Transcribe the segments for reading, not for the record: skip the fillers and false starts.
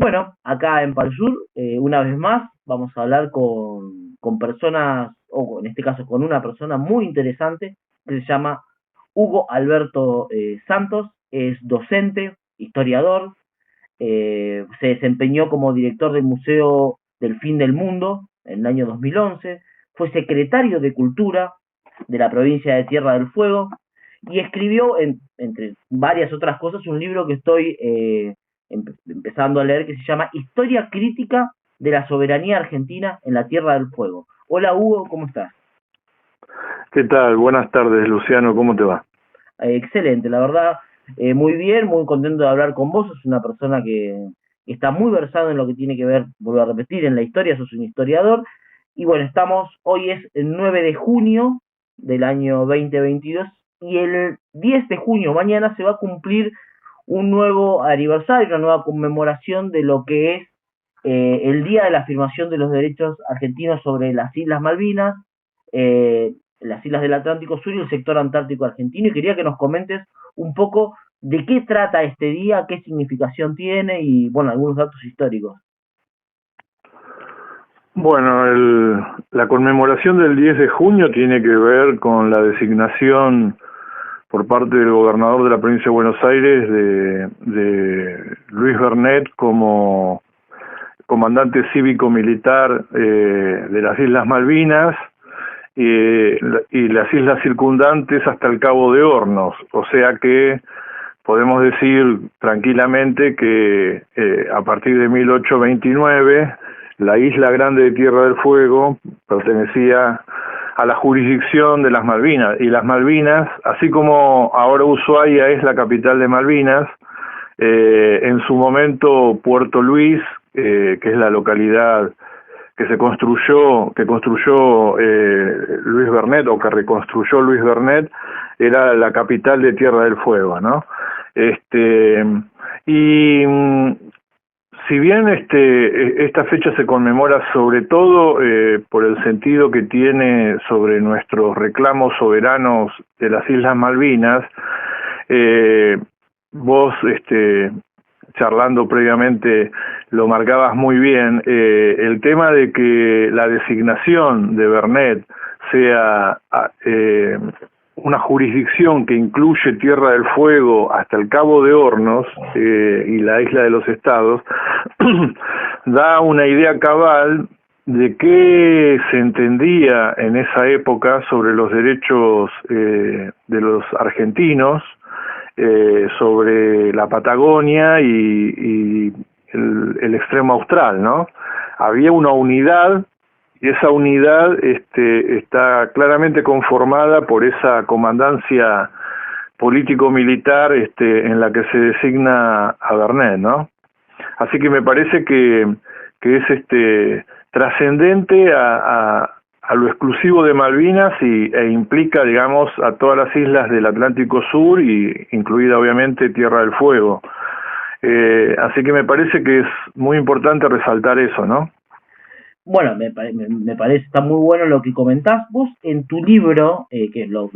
Bueno, acá en Palsur, una vez más, vamos a hablar con personas, o en este caso con una persona muy interesante, que se llama Hugo Alberto Santos, es docente, historiador, se desempeñó como director del Museo del Fin del Mundo en el año 2011, fue secretario de Cultura de la provincia de Tierra del Fuego y escribió, entre varias otras cosas, un libro que estoy empezando a leer que se llama Historia crítica de la soberanía argentina en la Tierra del Fuego. Hola Hugo, ¿cómo estás? ¿Qué tal? Buenas tardes, Luciano, ¿cómo te va? Excelente, la verdad, muy bien, muy contento de hablar con vos, sos una persona que está muy versado en lo que tiene que ver, vuelvo a repetir, en la historia, sos un historiador, y bueno, hoy es el 9 de junio del año 2022, y el 10 de junio, mañana, se va a cumplir un nuevo aniversario, una nueva conmemoración de lo que es el Día de la Afirmación de los Derechos Argentinos sobre las Islas Malvinas, eh, las islas del Atlántico Sur y el sector antártico argentino, y quería que nos comentes un poco de qué trata este día, qué significación tiene y, bueno, algunos datos históricos. Bueno, la conmemoración del 10 de junio tiene que ver con la designación por parte del gobernador de la provincia de Buenos Aires de Luis Bernet como comandante cívico-militar de las Islas Malvinas y las islas circundantes hasta el Cabo de Hornos, o sea que podemos decir tranquilamente que a partir de 1829 la isla grande de Tierra del Fuego pertenecía a la jurisdicción de las Malvinas, y las Malvinas, así como ahora Ushuaia es la capital de Malvinas, en su momento Puerto Luis, que es la localidad que construyó Luis Bernet, o que reconstruyó Luis Bernet, era la capital de Tierra del Fuego, ¿no? Y si bien esta fecha se conmemora sobre todo por el sentido que tiene sobre nuestros reclamos soberanos de las Islas Malvinas, vos charlando previamente lo marcabas muy bien, el tema de que la designación de Bernet sea una jurisdicción que incluye Tierra del Fuego hasta el Cabo de Hornos y la Isla de los Estados, da una idea cabal de qué se entendía en esa época sobre los derechos de los argentinos, sobre la Patagonia y el extremo austral, ¿no? Había una unidad, y esa unidad está claramente conformada por esa comandancia político-militar en la que se designa a Bernet, ¿no? Así que me parece que es trascendente a lo exclusivo de Malvinas e implica, digamos, a todas las islas del Atlántico Sur, y incluida obviamente Tierra del Fuego. Así que me parece que es muy importante resaltar eso, ¿no? Bueno, me parece, está muy bueno lo que comentás. Vos en tu libro, que es lo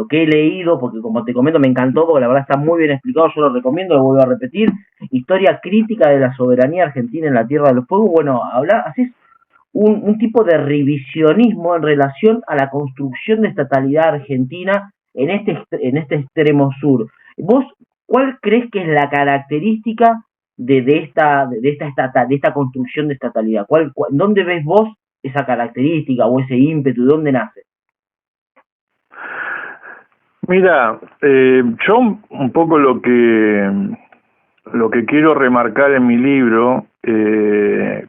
que he leído, porque como te comento me encantó, porque la verdad está muy bien explicado, yo lo recomiendo, lo vuelvo a repetir, Historia crítica de la soberanía argentina en la Tierra del Fuego. Bueno, haces un tipo de revisionismo en relación a la construcción de estatalidad argentina en este extremo sur. ¿Vos cuál crees que es la característica de esta construcción de estatalidad? ¿Dónde ves vos esa característica o ese ímpetu? ¿De dónde nace? Mira, yo un poco lo que quiero remarcar en mi libro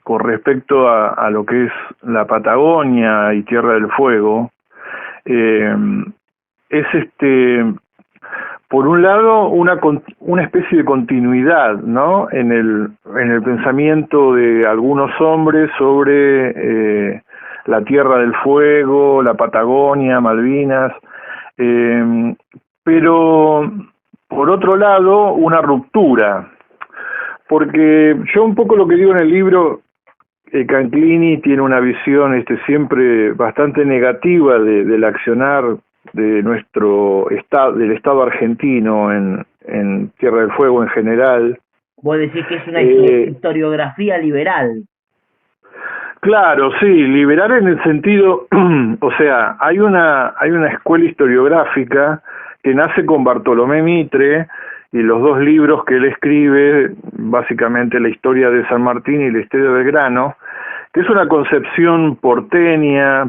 con respecto a lo que es la Patagonia y Tierra del Fuego es por un lado una especie de continuidad, ¿no? en el pensamiento de algunos hombres sobre la Tierra del Fuego, la Patagonia, Malvinas, pero por otro lado una ruptura, porque yo un poco lo que digo en el libro, Canclini tiene una visión siempre bastante negativa del accionar de nuestro estado, del Estado argentino en Tierra del Fuego en general, Vos decís que es una historiografía liberal. Claro, sí, liberal en el sentido, o sea, hay una escuela historiográfica que nace con Bartolomé Mitre, y los dos libros que él escribe, básicamente la historia de San Martín y la historia de Belgrano, que es una concepción porteña,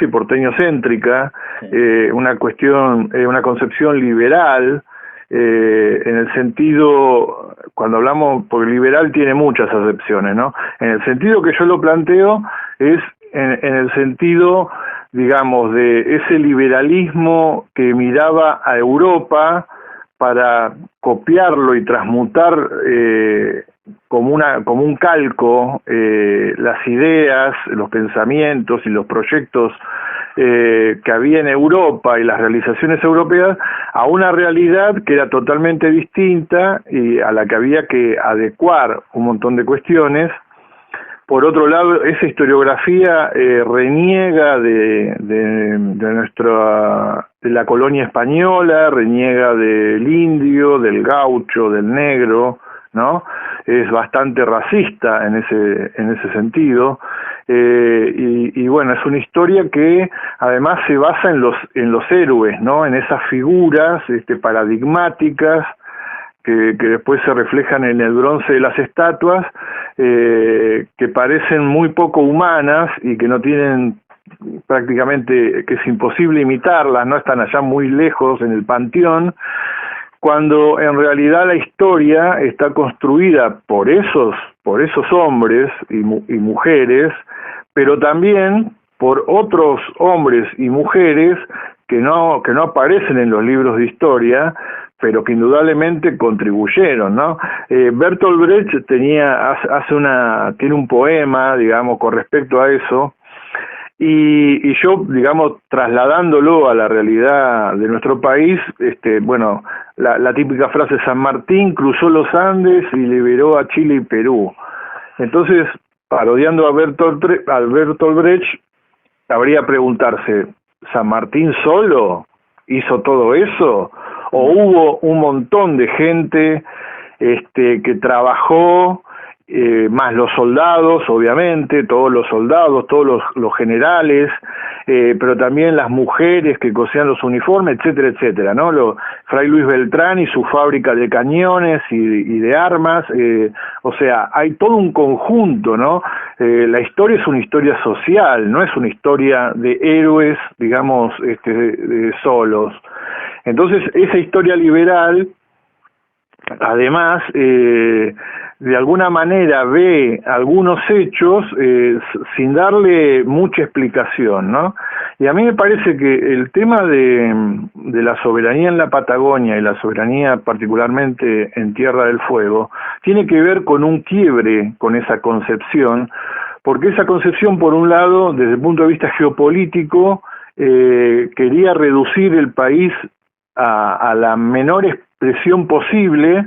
porteño-céntrica, una concepción liberal, en el sentido, cuando hablamos, porque liberal tiene muchas acepciones, ¿no? En el sentido que yo lo planteo es en el sentido, digamos, de ese liberalismo que miraba a Europa para copiarlo y transmutar como un calco las ideas, los pensamientos y los proyectos que había en Europa y las realizaciones europeas a una realidad que era totalmente distinta y a la que había que adecuar un montón de cuestiones. Por otro lado, esa historiografía reniega de la colonia española, reniega del indio, del gaucho, del negro, ¿no? Es bastante racista en ese sentido, y bueno, es una historia que además se basa en los héroes, ¿no? En esas figuras paradigmáticas que después se reflejan en el bronce de las estatuas, que parecen muy poco humanas y que no tienen prácticamente, que es imposible imitarlas, no están allá muy lejos en el panteón, cuando en realidad la historia está construida por esos hombres y mujeres, pero también por otros hombres y mujeres que no aparecen en los libros de historia, pero que indudablemente contribuyeron, ¿no? Bertolt Brecht tiene un poema, digamos, con respecto a eso, y yo, digamos, trasladándolo a la realidad de nuestro país, bueno, la típica frase, San Martín cruzó los Andes y liberó a Chile y Perú. Entonces, parodiando a Bertolt Brecht, habría preguntarse, ¿San Martín solo hizo todo eso? ¿O hubo un montón de gente que trabajó, más los soldados, obviamente, todos los soldados, todos los generales, pero también las mujeres que cosían los uniformes, etcétera, etcétera, ¿no? Fray Luis Beltrán y su fábrica de cañones y de armas, o sea, hay todo un conjunto, ¿no? La historia es una historia social, no es una historia de héroes, digamos, solos. Entonces, esa historia liberal, además, de alguna manera ve algunos hechos sin darle mucha explicación, ¿no? Y a mí me parece que el tema de la soberanía en la Patagonia y la soberanía particularmente en Tierra del Fuego tiene que ver con un quiebre con esa concepción, porque esa concepción, por un lado, desde el punto de vista geopolítico, quería reducir el país a la menor expresión posible,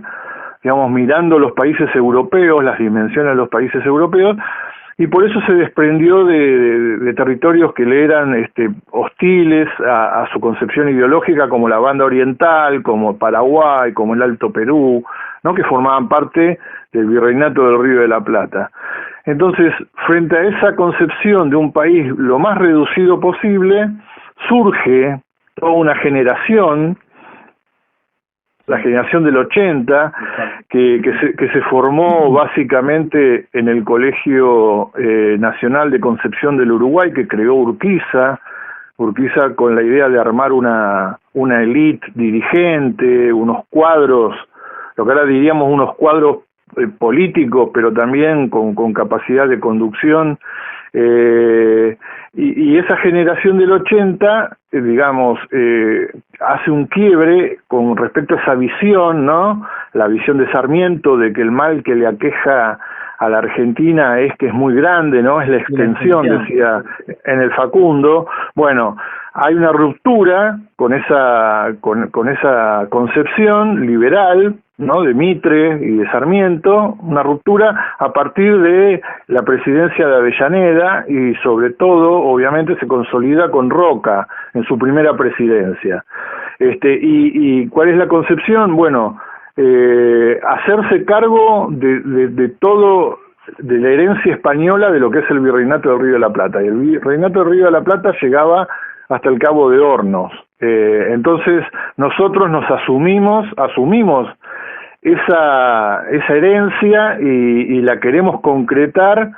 digamos, mirando los países europeos, las dimensiones de los países europeos, y por eso se desprendió de territorios que le eran hostiles a su concepción ideológica, como la Banda Oriental, como Paraguay, como el Alto Perú, ¿no? Que formaban parte del Virreinato del Río de la Plata. Entonces, frente a esa concepción de un país lo más reducido posible, surge toda una generación, la generación del 80, que se formó básicamente en el Colegio Nacional de Concepción del Uruguay, que creó Urquiza con la idea de armar una élite dirigente, unos cuadros, lo que ahora diríamos unos cuadros políticos, pero también con capacidad de conducción, y esa generación del 80, digamos, hace un quiebre con respecto a esa visión, ¿no? La visión de Sarmiento de que el mal que le aqueja a la Argentina es que es muy grande, ¿no? Es la extensión, decía en el Facundo. Bueno, hay una ruptura con esa concepción liberal, ¿no? De Mitre y de Sarmiento, una ruptura a partir de la presidencia de Avellaneda y sobre todo, obviamente, se consolida con Roca en su primera presidencia. ¿Y cuál es la concepción? Bueno, hacerse cargo de todo, de la herencia española de lo que es el Virreinato del Río de la Plata. Y el Virreinato del Río de la Plata llegaba hasta el Cabo de Hornos. Entonces nosotros nos asumimos esa herencia y la queremos concretar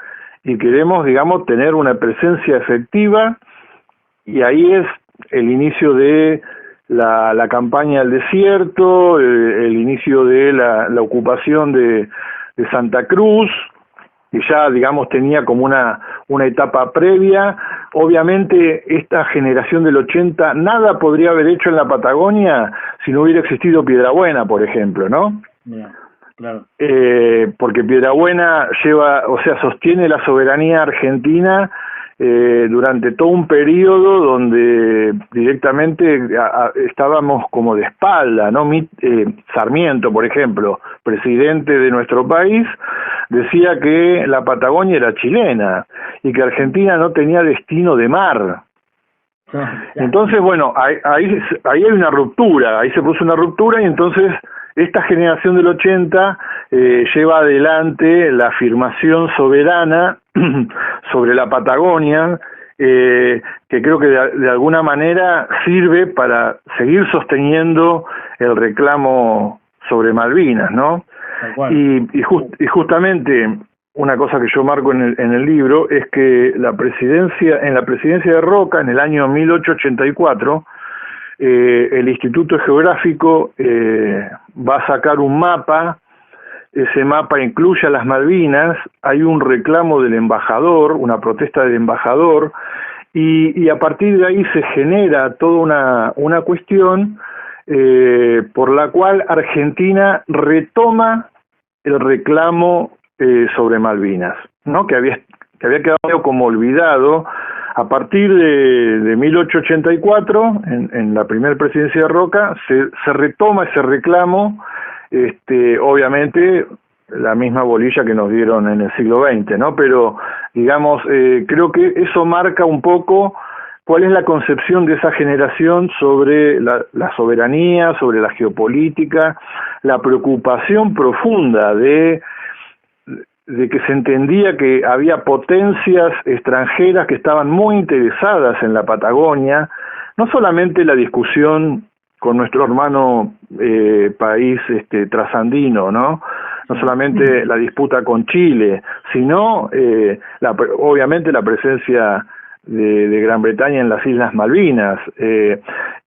y queremos, digamos, tener una presencia efectiva, y ahí es el inicio de la campaña del desierto, el inicio de la ocupación de Santa Cruz, que ya, digamos, tenía como una etapa previa. Obviamente esta generación del 80 nada podría haber hecho en la Patagonia si no hubiera existido Piedrabuena, por ejemplo, ¿no? Yeah, claro. Porque Piedrabuena sostiene la soberanía argentina durante todo un periodo donde directamente estábamos como de espalda, ¿no? Sarmiento, por ejemplo, presidente de nuestro país, decía que la Patagonia era chilena y que Argentina no tenía destino de mar. Entonces, bueno, ahí hay una ruptura, ahí se puso una ruptura, y entonces esta generación del 80 lleva adelante la afirmación soberana sobre la Patagonia, que creo que de alguna manera sirve para seguir sosteniendo el reclamo sobre Malvinas, ¿no? Y justamente una cosa que yo marco en el libro es que en la presidencia de Roca, en el año 1884, el Instituto Geográfico va a sacar un mapa. Ese mapa incluye a las Malvinas, hay un reclamo del embajador, una protesta del embajador, y a partir de ahí se genera toda una cuestión por la cual Argentina retoma el reclamo sobre Malvinas, ¿no? Que había quedado como olvidado. A partir de 1884, en la primera presidencia de Roca, se retoma ese reclamo, obviamente la misma bolilla que nos dieron en el siglo XX, ¿no? Pero, digamos, creo que eso marca un poco cuál es la concepción de esa generación sobre la soberanía, sobre la geopolítica, la preocupación profunda de que se entendía que había potencias extranjeras que estaban muy interesadas en la Patagonia, no solamente la discusión con nuestro hermano país trasandino, ¿no? No solamente la disputa con Chile, sino obviamente la presencia de Gran Bretaña en las Islas Malvinas.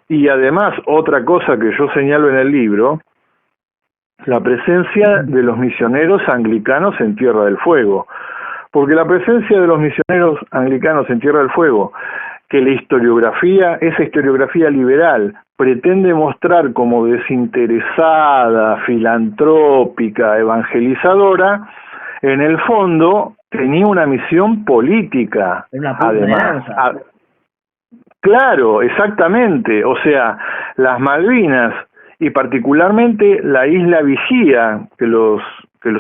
Y además, otra cosa que yo señalo en el libro, la presencia de los misioneros anglicanos en Tierra del Fuego. Porque la presencia de los misioneros anglicanos en Tierra del Fuego, que esa historiografía liberal, pretende mostrar como desinteresada, filantrópica, evangelizadora, en el fondo tenía una misión política. Además, claro, exactamente. O sea, las Malvinas, y particularmente la isla Vigía, que los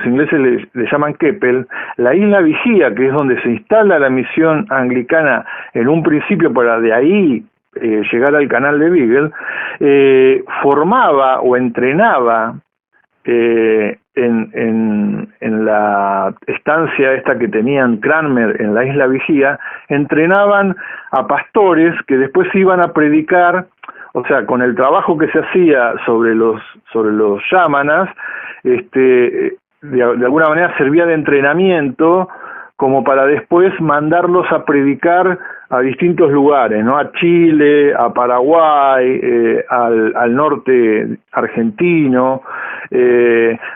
ingleses le llaman Keppel, la isla Vigía, que es donde se instala la misión anglicana en un principio para de ahí llegar al canal de Beagle, formaba o entrenaba en la estancia esta que tenían Cranmer en la isla Vigía, entrenaban a pastores que después iban a predicar. O sea, con el trabajo que se hacía sobre los yámanas, de alguna manera servía de entrenamiento como para después mandarlos a predicar a distintos lugares, ¿no? A Chile, a Paraguay, al norte argentino.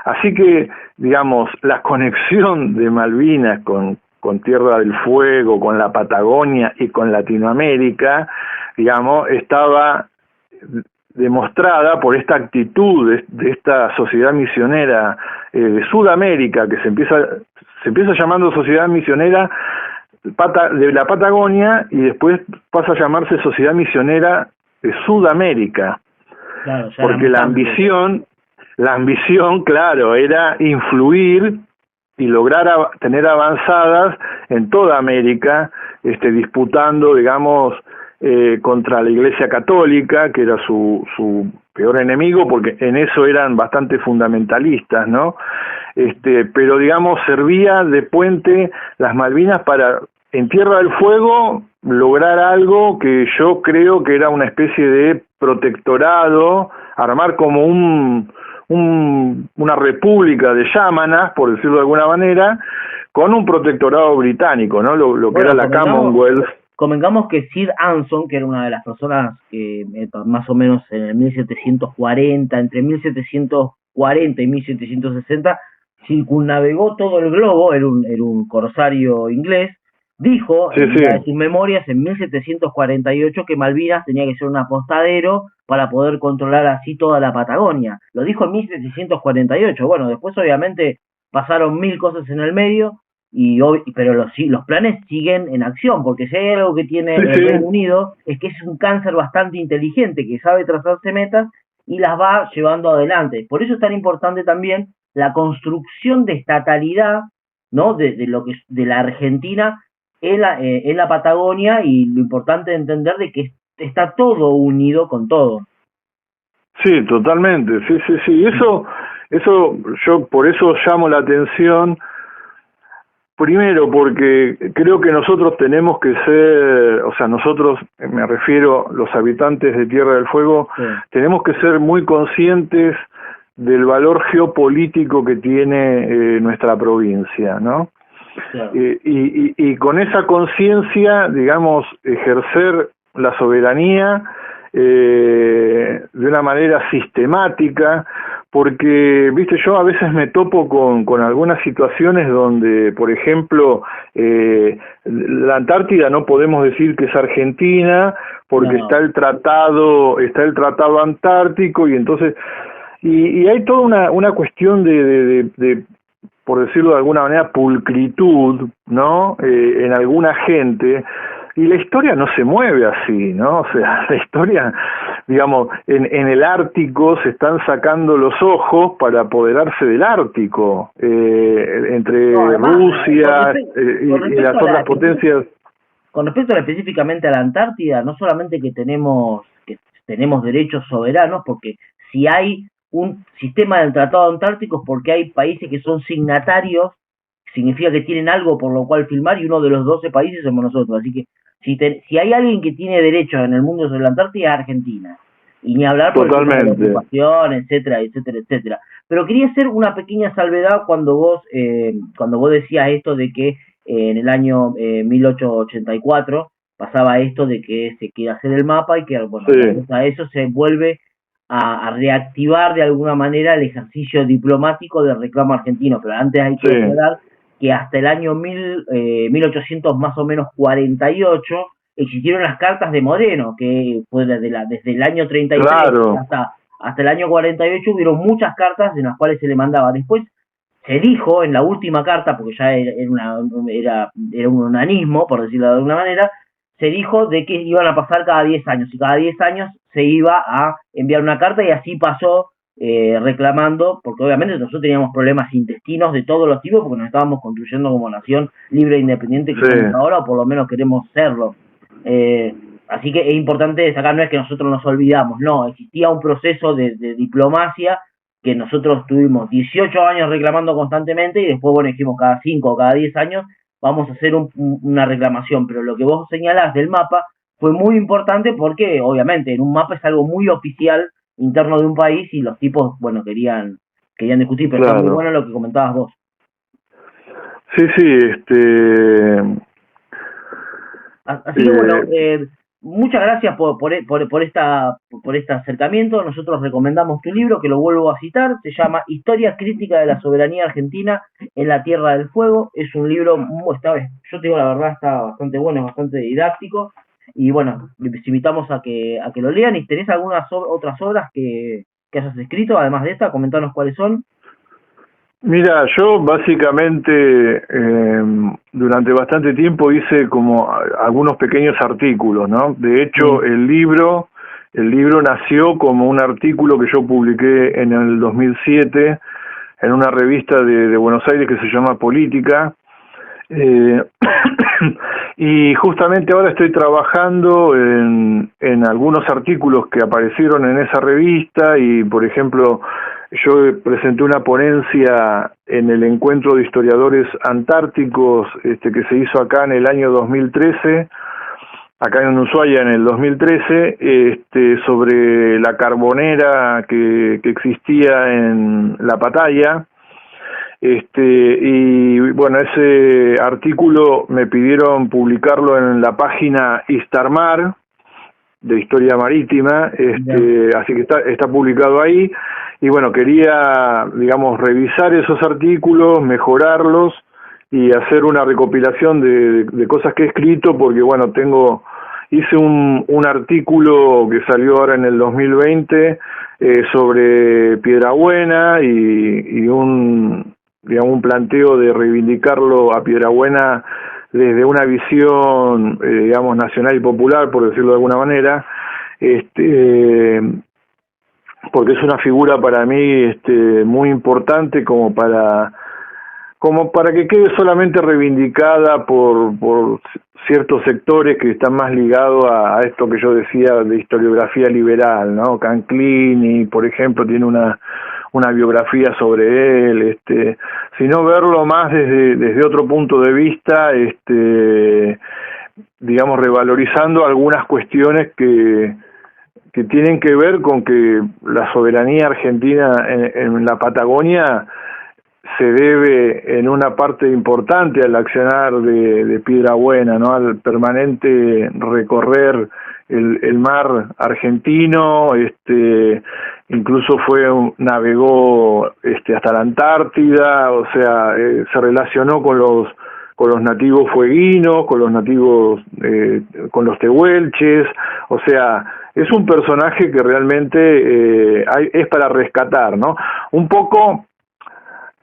Así que, digamos, la conexión de Malvinas con Tierra del Fuego, con la Patagonia y con Latinoamérica, digamos, estaba demostrada por esta actitud de esta sociedad misionera de Sudamérica, que se empieza llamando Sociedad Misionera de la Patagonia y después pasa a llamarse Sociedad Misionera de Sudamérica. Claro, porque la ambición, claro, era influir y lograr tener avanzadas en toda América, disputando, digamos, contra la Iglesia Católica, que era su peor enemigo, porque en eso eran bastante fundamentalistas, ¿no? Pero digamos, servía de puente las Malvinas para, en Tierra del Fuego, lograr algo que yo creo que era una especie de protectorado, armar como una república de yámanas, por decirlo de alguna manera, con un protectorado británico, ¿no? Lo que era la Commonwealth. Convengamos que Sir Anson, que era una de las personas que más o menos en el 1740, entre 1740 y 1760, circunnavegó todo el globo, era un corsario inglés, dijo en una de sus memorias en 1748 que Malvinas tenía que ser un apostadero para poder controlar así toda la Patagonia. Lo dijo en 1748. Bueno, después obviamente pasaron 1000 cosas en el medio, pero los planes siguen en acción, porque si hay algo que tiene el Reino Unido es que es un cáncer bastante inteligente, que sabe trazarse metas y las va llevando adelante. Por eso es tan importante también la construcción de estatalidad, ¿no? de la Argentina en la Patagonia, y lo importante de entender de que está todo unido con todo. Sí, totalmente, sí. Eso yo por eso llamo la atención. Primero, porque creo que nosotros tenemos que ser, o sea, nosotros, me refiero los habitantes de Tierra del Fuego, tenemos que ser muy conscientes del valor geopolítico que tiene nuestra provincia, ¿no? Claro. Y con esa conciencia, digamos, ejercer la soberanía de una manera sistemática, porque, viste, yo a veces me topo con algunas situaciones donde, por ejemplo, la Antártida no podemos decir que es Argentina, porque está el tratado antártico, y entonces, y hay toda una cuestión de por decirlo de alguna manera, pulcritud, ¿no? En alguna gente. Y la historia no se mueve así, ¿no? O sea, la historia, digamos, en el Ártico se están sacando los ojos para apoderarse del Ártico, entre Rusia y las otras potencias. Con respecto específicamente a la Antártida, no solamente que tenemos derechos soberanos, porque si hay un sistema del Tratado Antártico es porque hay países que son signatarios, significa que tienen algo por lo cual firmar, y uno de los 12 países somos nosotros. Así que si hay alguien que tiene derechos en el mundo sobre la Antártida, es Argentina. Y ni hablar por la ocupación, etcétera. Pero quería hacer una pequeña salvedad cuando vos decías esto de que en el año 1884 pasaba esto de que se quiere hacer el mapa y que, bueno, a eso se vuelve a reactivar de alguna manera el ejercicio diplomático del reclamo argentino. Pero antes hay que recordar que hasta el año 1800 más o menos 48 existieron las cartas de Moreno, que fue desde el año 33 hasta el año 48 hubieron muchas cartas en las cuales se le mandaba. Después se dijo en la última carta, porque ya era un unanismo, por decirlo de alguna manera, se dijo de que iban a pasar cada 10 años, y cada 10 años se iba a enviar una carta, y así pasó, reclamando, porque obviamente nosotros teníamos problemas intestinos de todos los tipos, porque nos estábamos construyendo como nación libre e independiente que somos ahora, o por lo menos queremos serlo. Así que es importante destacar, no es que nosotros nos olvidamos, no, existía un proceso de diplomacia que nosotros tuvimos 18 años reclamando constantemente, y después, bueno, dijimos cada 5 o cada 10 años vamos a hacer una reclamación. Pero lo que vos señalás del mapa fue muy importante, porque obviamente en un mapa es algo muy oficial interno de un país, y los tipos, bueno, querían discutir, pero es muy bueno lo que comentabas vos. Sí, así que bueno, muchas gracias por este acercamiento. Nosotros recomendamos tu libro, que lo vuelvo a citar, se llama Historia Crítica de la Soberanía Argentina en la Tierra del Fuego. Es un libro, yo te digo la verdad, está bastante bueno, es bastante didáctico, y bueno, les invitamos a que lo lean. ¿Y tenés algunas otras obras que hayas escrito, además de esta? Comentanos cuáles son. Mira, yo básicamente durante bastante tiempo hice como algunos pequeños artículos, ¿no? De hecho, el libro nació como un artículo que yo publiqué en el 2007 en una revista de Buenos Aires que se llama Política, Y justamente ahora estoy trabajando en algunos artículos que aparecieron en esa revista y, por ejemplo, yo presenté una ponencia en el Encuentro de Historiadores Antárticos que se hizo acá en el año 2013, acá en Ushuaia en el 2013, sobre la carbonera que existía en La Pataya. Y bueno, ese artículo me pidieron publicarlo en la página Istarmar de Historia Marítima, así que está publicado ahí. Y bueno, quería, digamos, revisar esos artículos, mejorarlos y hacer una recopilación de cosas que he escrito, porque bueno, hice un artículo que salió ahora en el 2020 sobre Piedrabuena y un planteo de reivindicarlo a Piedrabuena desde una visión, digamos, nacional y popular, por decirlo de alguna manera, porque es una figura para mí muy importante como para que quede solamente reivindicada por ciertos sectores que están más ligados a esto que yo decía de historiografía liberal, ¿no? Canclini, por ejemplo, tiene una biografía sobre él, sino verlo más desde otro punto de vista, digamos, revalorizando algunas cuestiones que tienen que ver con que la soberanía argentina en la Patagonia se debe en una parte importante al accionar de Piedrabuena, ¿no? Al permanente recorrer el mar argentino, incluso navegó hasta la Antártida, o sea, se relacionó con los nativos fueguinos, con los nativos, con los tehuelches, o sea, es un personaje que realmente es para rescatar, ¿no? Un poco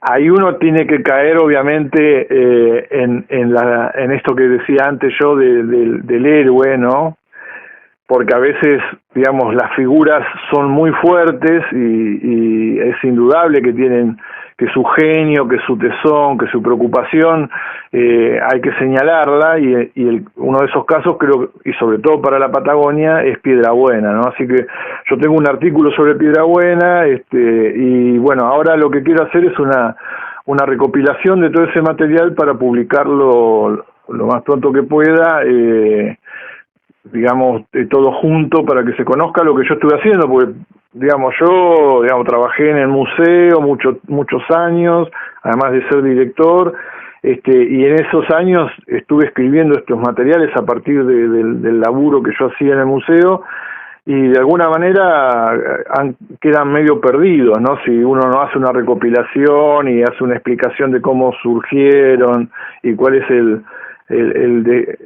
ahí uno tiene que caer obviamente en esto que decía antes yo del héroe, ¿no? Porque a veces, digamos, las figuras son muy fuertes y es indudable que su genio, que su tesón, que su preocupación, hay que señalarla y uno de esos casos creo, y sobre todo para la Patagonia, es Piedrabuena, ¿no? Así que yo tengo un artículo sobre Piedrabuena, y bueno, ahora lo que quiero hacer es una recopilación de todo ese material para publicarlo lo más pronto que pueda, digamos, todo junto para que se conozca lo que yo estuve haciendo, porque yo trabajé en el museo muchos años, además de ser director, y en esos años estuve escribiendo estos materiales a partir del laburo que yo hacía en el museo, y de alguna manera quedan medio perdidos, ¿no? Si uno no hace una recopilación y hace una explicación de cómo surgieron y cuál es el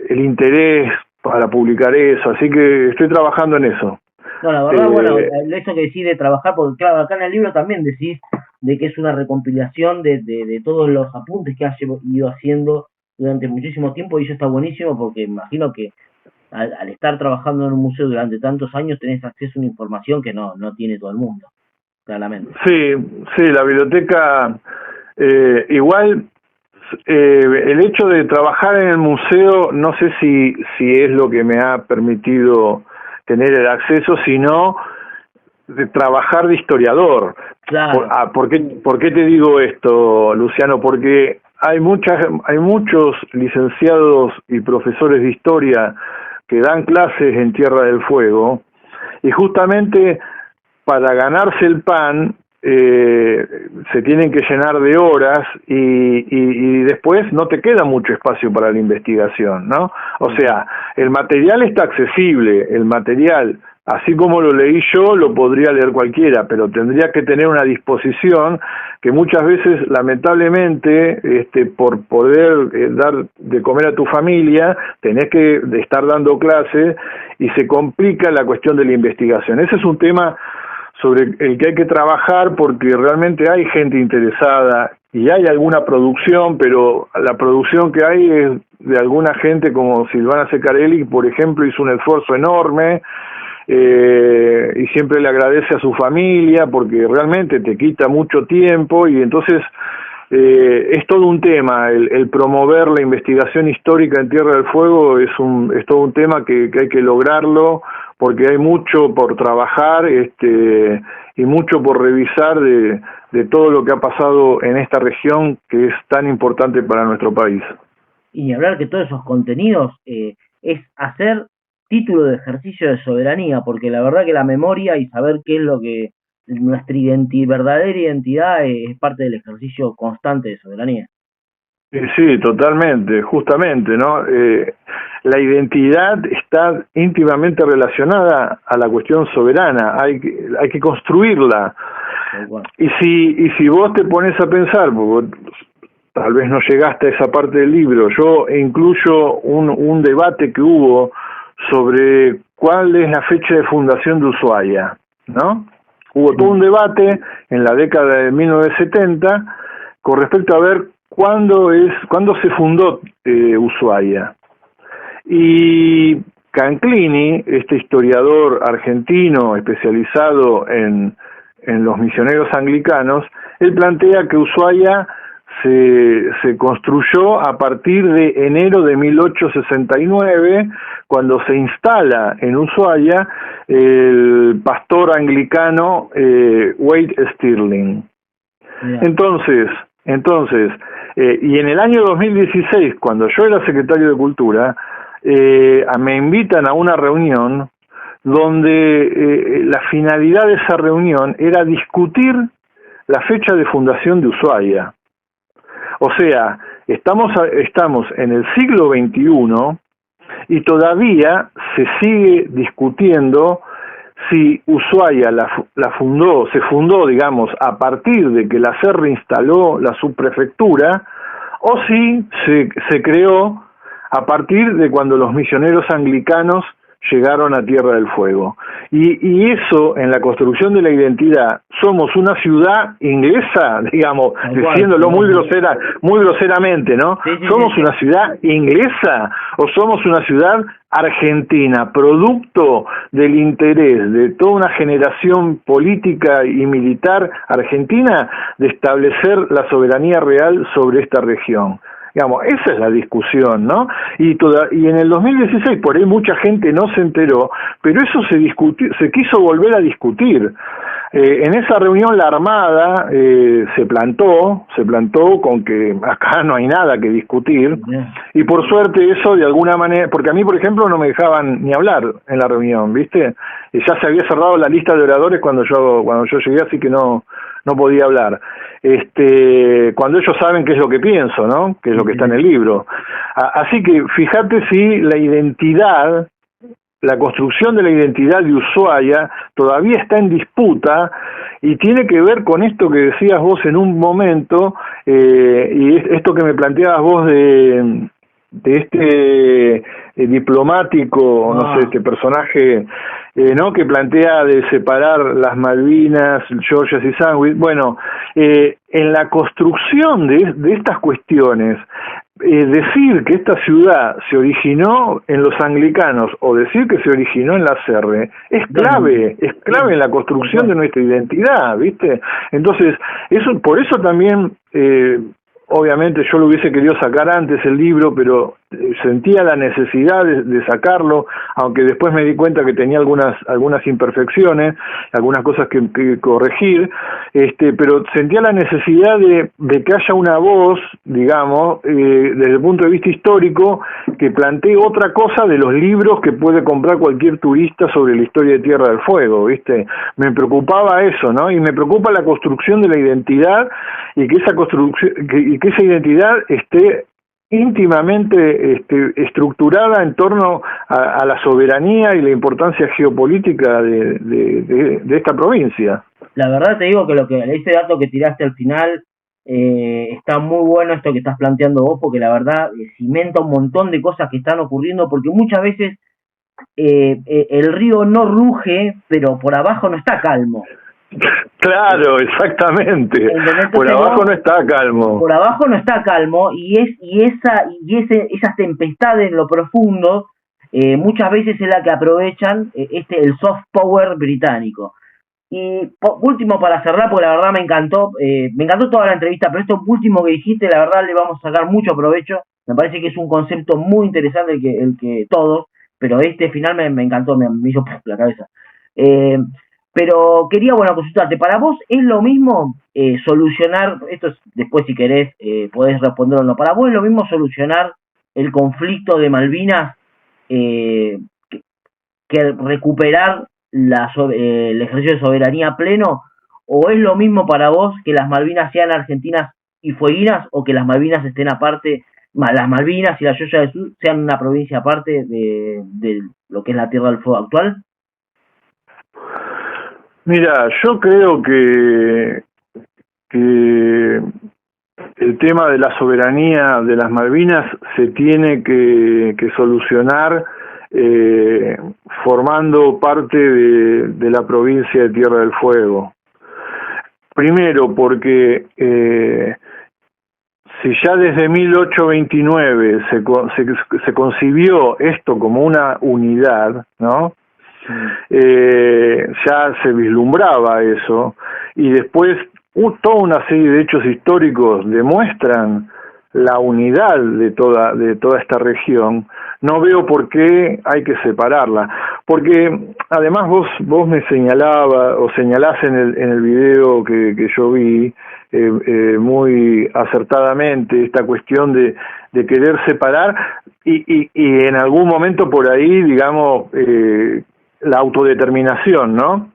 interés para publicar eso, así que estoy trabajando en eso. No, la verdad, bueno, eso que decís de trabajar, porque claro, acá en el libro también decís de que es una recompilación de todos los apuntes que has ido haciendo durante muchísimo tiempo, y eso está buenísimo porque imagino que al estar trabajando en un museo durante tantos años tenés acceso a una información que no tiene todo el mundo, claramente. Sí, la biblioteca, igual, el hecho de trabajar en el museo, no sé si es lo que me ha permitido tener el acceso, sino de trabajar de historiador. Claro. ¿Por qué te digo esto, Luciano? Porque hay muchos licenciados y profesores de historia que dan clases en Tierra del Fuego, y justamente para ganarse el pan se tienen que llenar de horas y después no te queda mucho espacio para la investigación, ¿no? O sea, el material está accesible, el material, así como lo leí yo, lo podría leer cualquiera, pero tendría que tener una disposición que muchas veces, lamentablemente, por poder dar de comer a tu familia, tenés que estar dando clases y se complica la cuestión de la investigación. Ese es un tema sobre el que hay que trabajar porque realmente hay gente interesada y hay alguna producción, pero la producción que hay es de alguna gente como Silvana Ceccarelli, por ejemplo, hizo un esfuerzo enorme, y siempre le agradece a su familia porque realmente te quita mucho tiempo, y entonces es todo un tema, el promover la investigación histórica en Tierra del Fuego es todo un tema que hay que lograrlo, porque hay mucho por trabajar y mucho por revisar de todo lo que ha pasado en esta región que es tan importante para nuestro país. Y hablar que todos esos contenidos es hacer título de ejercicio de soberanía, porque la verdad que la memoria y saber qué es lo que nuestra verdadera identidad es parte del ejercicio constante de soberanía. Sí, totalmente, justamente, ¿no? La identidad está íntimamente relacionada a la cuestión soberana, hay que construirla. Bueno. Y si vos te pones a pensar, porque tal vez no llegaste a esa parte del libro, yo incluyo un debate que hubo sobre cuál es la fecha de fundación de Ushuaia, ¿no? Hubo todo un debate en la década de 1970 con respecto a ver cuándo se fundó Ushuaia. Y Canclini, este historiador argentino especializado en los misioneros anglicanos, él plantea que Ushuaia se construyó a partir de enero de 1869, cuando se instala en Ushuaia el pastor anglicano Wade Stirling. Yeah. Entonces, y en el año 2016, cuando yo era secretario de Cultura, me invitan a una reunión donde la finalidad de esa reunión era discutir la fecha de fundación de Ushuaia. O sea, estamos en el siglo XXI y todavía se sigue discutiendo si Ushuaia se fundó, digamos, a partir de que la SER reinstaló la subprefectura, o si se creó a partir de cuando los misioneros anglicanos llegaron a Tierra del Fuego. Y eso, en la construcción de la identidad, somos una ciudad inglesa, digamos, diciéndolo muy groseramente, ¿no? Sí, ¿somos una ciudad inglesa o somos una ciudad argentina, producto del interés de toda una generación política y militar argentina de establecer la soberanía real sobre esta región? Digamos, esa es la discusión, ¿no? Y en el 2016, por ahí mucha gente no se enteró, pero eso se quiso volver a discutir. En esa reunión la Armada se plantó con que acá no hay nada que discutir, y por suerte eso de alguna manera, porque a mí, por ejemplo, no me dejaban ni hablar en la reunión, ¿viste? Ya se había cerrado la lista de oradores cuando yo llegué, así que no podía hablar. Cuando ellos saben qué es lo que pienso, ¿no? Que es lo que está en el libro. Así que fíjate si la construcción de la identidad de Ushuaia todavía está en disputa y tiene que ver con esto que decías vos en un momento, y esto que me planteabas vos de este diplomático, no sé, este personaje, ¿no? Que plantea de separar las Malvinas, Georgias y Sandwich. Bueno, en la construcción de estas cuestiones, decir que esta ciudad se originó en los anglicanos o decir que se originó en la SER es clave en la construcción de nuestra identidad, ¿viste? Entonces, por eso también obviamente yo lo hubiese querido sacar antes el libro, pero sentía la necesidad de sacarlo, aunque después me di cuenta que tenía algunas imperfecciones, algunas cosas que corregir, pero sentía la necesidad de que haya una voz, digamos, desde el punto de vista histórico, que plantee otra cosa de los libros que puede comprar cualquier turista sobre la historia de Tierra del Fuego, ¿viste? Me preocupaba eso, ¿no? Y me preocupa la construcción de la identidad y que esa identidad esté íntimamente estructurada en torno a la soberanía y la importancia geopolítica de esta provincia. La verdad te digo que ese dato que tiraste al final está muy bueno, esto que estás planteando vos, porque la verdad cimenta un montón de cosas que están ocurriendo, porque muchas veces el río no ruge, pero por abajo no está calmo. Claro, exactamente. Por abajo no está calmo. Por abajo no está calmo esas tempestades en lo profundo muchas veces es la que aprovechan el soft power británico. Y último para cerrar, porque la verdad me encantó toda la entrevista, pero esto último que dijiste, la verdad le vamos a sacar mucho provecho. Me parece que es un concepto muy interesante el que todos, pero este final me encantó, me hizo la cabeza. Eh, pero quería, bueno, consultarte, ¿para vos es lo mismo solucionar, esto es, después si querés podés responderlo o no, ¿para vos es lo mismo solucionar el conflicto de Malvinas eh, que recuperar el ejercicio de soberanía pleno? ¿O es lo mismo para vos que las Malvinas sean argentinas y fueguinas, o que las Malvinas estén aparte, las Malvinas y la Georgia del Sur sean una provincia aparte de lo que es la Tierra del Fuego actual? Mira, yo creo que el tema de la soberanía de las Malvinas se tiene que solucionar formando parte de la provincia de Tierra del Fuego. Primero, porque si ya desde 1829 se concibió esto como una unidad, ¿no? Ya se vislumbraba eso, y después toda una serie de hechos históricos demuestran la unidad de toda esta región. No veo por qué hay que separarla, porque además vos me señalás en el video que yo vi muy acertadamente esta cuestión de querer separar y en algún momento por ahí, digamos, la autodeterminación, ¿no?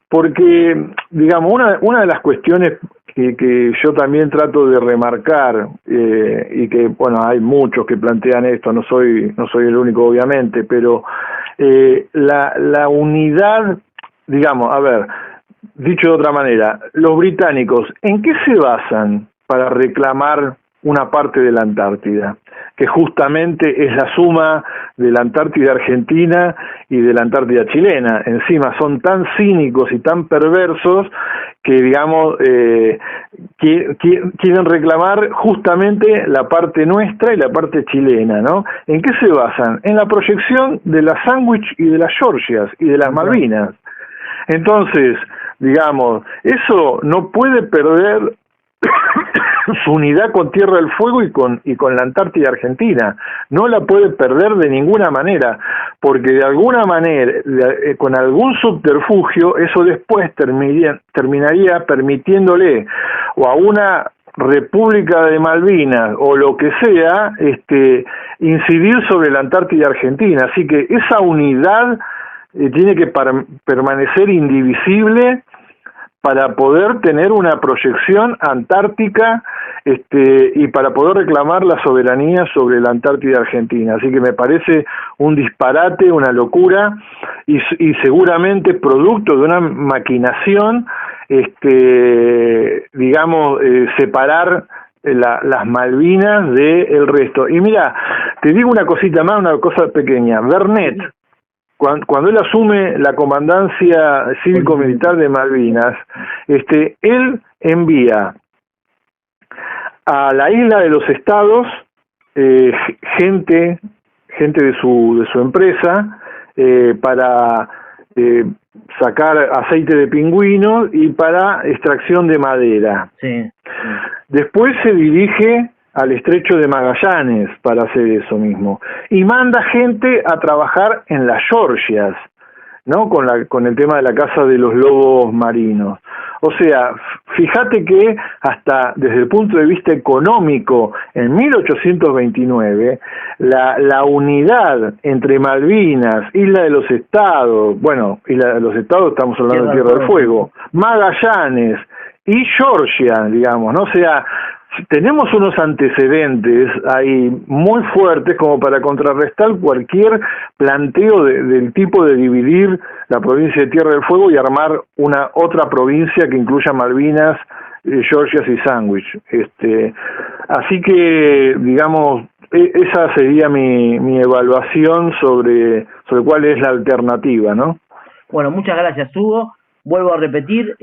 Porque, digamos, una de las cuestiones que yo también trato de remarcar, y que, bueno, hay muchos que plantean esto, no soy el único, obviamente, pero la unidad, digamos, a ver, dicho de otra manera, los británicos, ¿en qué se basan para reclamar una parte de la Antártida? Que justamente es la suma de la Antártida argentina y de la Antártida chilena. Encima son tan cínicos y tan perversos que, digamos, quieren reclamar justamente la parte nuestra y la parte chilena, ¿no? ¿En qué se basan? En la proyección de las Sandwich y de las Georgias y de las Malvinas. Entonces, digamos, eso no puede perder su unidad con Tierra del Fuego y con la Antártida Argentina. No la puede perder de ninguna manera, porque de alguna manera, con algún subterfugio, eso después terminaría permitiéndole o a una República de Malvinas o lo que sea, incidir sobre la Antártida Argentina. Así que esa unidad tiene que permanecer indivisible para poder tener una proyección antártica y para poder reclamar la soberanía sobre la Antártida Argentina. Así que me parece un disparate, una locura, y seguramente producto de una maquinación, digamos, separar las Malvinas del resto. Y mira, te digo una cosita más, una cosa pequeña. Bernet, cuando él asume la comandancia cívico-militar de Malvinas, él envía a la isla de los Estados gente de su empresa para sacar aceite de pingüino y para extracción de madera. Sí. Después se dirige al estrecho de Magallanes para hacer eso mismo, y manda gente a trabajar en las Georgias, ¿no? Con el tema de la caza de los lobos marinos. O sea, fíjate que hasta desde el punto de vista económico, en 1829, la unidad entre Malvinas, Isla de los Estados, bueno, Isla de los Estados estamos hablando de Tierra del Fuego, Magallanes y Georgia, digamos, ¿no? O sea, tenemos unos antecedentes ahí muy fuertes como para contrarrestar cualquier planteo del tipo de dividir la provincia de Tierra del Fuego y armar otra provincia que incluya Malvinas, Georgias y Sandwich. Así que, digamos, esa sería mi evaluación sobre cuál es la alternativa, ¿no? Bueno, muchas gracias, Hugo. Vuelvo a repetir,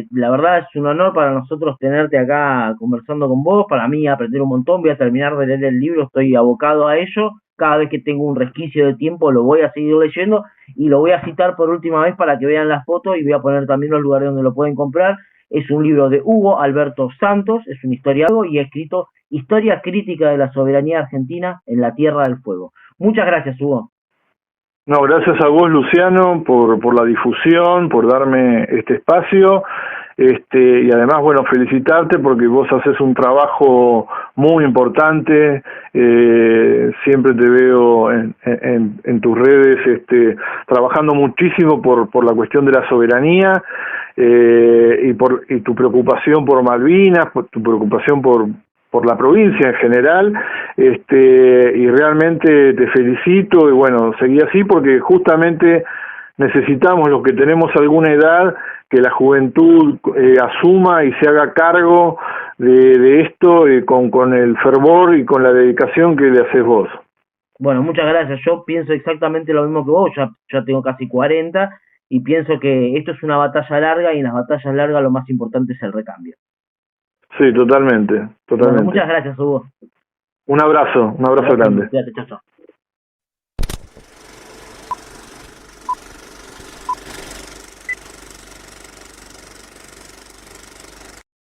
la verdad es un honor para nosotros tenerte acá conversando con vos, para mí aprender un montón, voy a terminar de leer el libro, estoy abocado a ello, cada vez que tengo un resquicio de tiempo lo voy a seguir leyendo y lo voy a citar por última vez para que vean las fotos y voy a poner también los lugares donde lo pueden comprar. Es un libro de Hugo Alberto Santos, es un historiador y ha escrito Historia crítica de la soberanía argentina en la Tierra del Fuego. Muchas gracias, Hugo. No, gracias a vos, Luciano, por la difusión, por darme este espacio, y además, bueno, felicitarte porque vos haces un trabajo muy importante, siempre te veo en tus redes, trabajando muchísimo por la cuestión de la soberanía, y tu preocupación por Malvinas, por tu preocupación por la provincia en general, y realmente te felicito, y bueno, seguí así porque justamente necesitamos, los que tenemos alguna edad, que la juventud asuma y se haga cargo de esto, con el fervor y con la dedicación que le haces vos. Bueno, muchas gracias. Yo pienso exactamente lo mismo que vos, ya tengo casi 40 y pienso que esto es una batalla larga y en las batallas largas lo más importante es el recambio. Sí, totalmente. Bueno, muchas gracias, Hugo. Un abrazo grande. Cuídate, chao, chao.